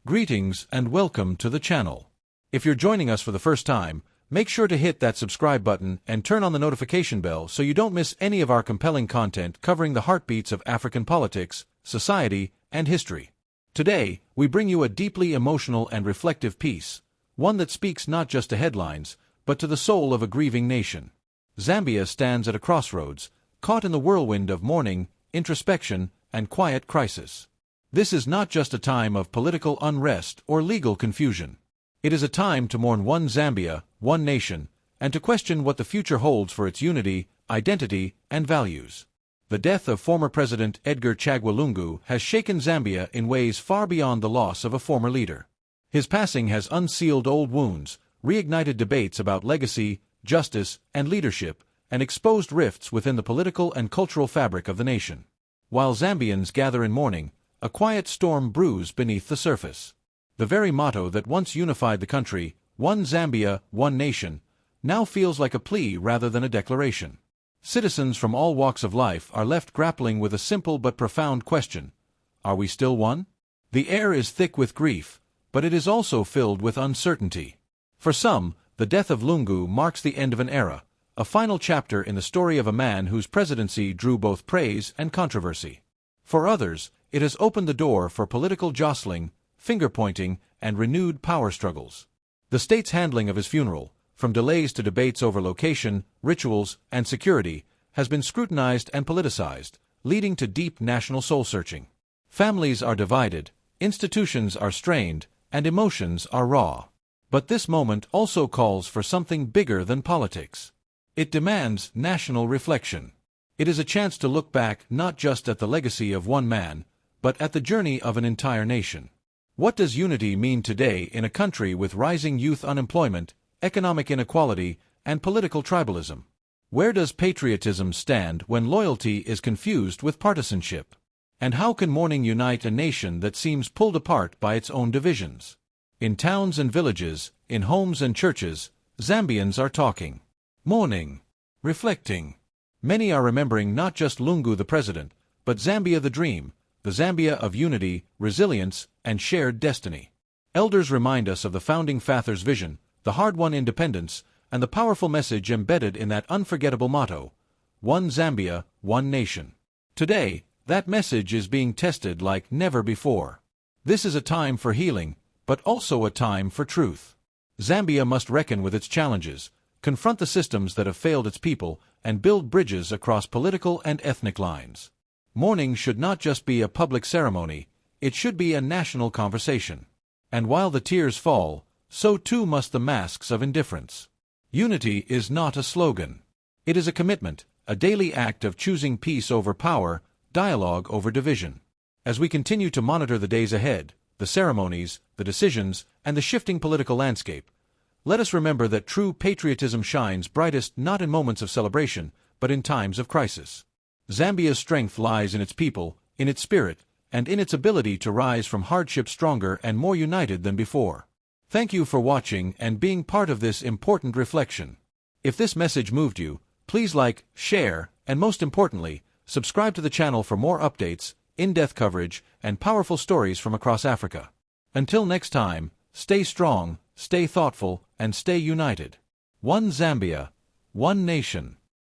Greetings and welcome to the channel. If you're joining us for the first time, make sure to hit that subscribe button and turn on the notification bell so you don't miss any of our compelling content covering the heartbeats of African politics, society, and history. Today, we bring you a deeply emotional and reflective piece, one that speaks not just to headlines, but to the soul of a grieving nation. Zambia stands at a crossroads, caught in the whirlwind of mourning, introspection, and quiet crisis. This is not just a time of political unrest or legal confusion. It is a time to mourn one Zambia, one nation, and to question what the future holds for its unity, identity, and values. The death of former President Edgar Chagwa Lungu has shaken Zambia in ways far beyond the loss of a former leader. His passing has unsealed old wounds, reignited debates about legacy, justice, and leadership, and exposed rifts within the political and cultural fabric of the nation. While Zambians gather in mourning, a quiet storm brews beneath the surface. The very motto that once unified the country, one Zambia, one nation, now feels like a plea rather than a declaration. Citizens from all walks of life are left grappling with a simple but profound question: are we still one? The air is thick with grief, but it is also filled with uncertainty. For some, the death of Lungu marks the end of an era, a final chapter in the story of a man whose presidency drew both praise and controversy. For others, it has opened the door for political jostling, finger-pointing, and renewed power struggles. The state's handling of his funeral, from delays to debates over location, rituals, and security, has been scrutinized and politicized, leading to deep national soul-searching. Families are divided, institutions are strained, and emotions are raw. But this moment also calls for something bigger than politics. It demands national reflection. It is a chance to look back not just at the legacy of one man, but at the journey of an entire nation. What does unity mean today in a country with rising youth unemployment, economic inequality, and political tribalism? Where does patriotism stand when loyalty is confused with partisanship? And how can mourning unite a nation that seems pulled apart by its own divisions? In towns and villages, in homes and churches, Zambians are talking, mourning, reflecting. Many are remembering not just Lungu the president, but Zambia the dream, the Zambia of unity, resilience, and shared destiny. Elders remind us of the founding fathers' vision, the hard-won independence, and the powerful message embedded in that unforgettable motto: one Zambia, one nation. Today, that message is being tested like never before. This is a time for healing, but also a time for truth. Zambia must reckon with its challenges, confront the systems that have failed its people, and build bridges across political and ethnic lines. Mourning should not just be a public ceremony, it should be a national conversation. And while the tears fall, so too must the masks of indifference. Unity is not a slogan. It is a commitment, a daily act of choosing peace over power, dialogue over division. As we continue to monitor the days ahead, the ceremonies, the decisions, and the shifting political landscape, let us remember that true patriotism shines brightest not in moments of celebration, but in times of crisis. Zambia's strength lies in its people, in its spirit, and in its ability to rise from hardship stronger and more united than before. Thank you for watching and being part of this important reflection. If this message moved you, please like, share, and most importantly, subscribe to the channel for more updates, in-depth coverage, and powerful stories from across Africa. Until next time, stay strong, stay thoughtful, and stay united. One Zambia, one nation.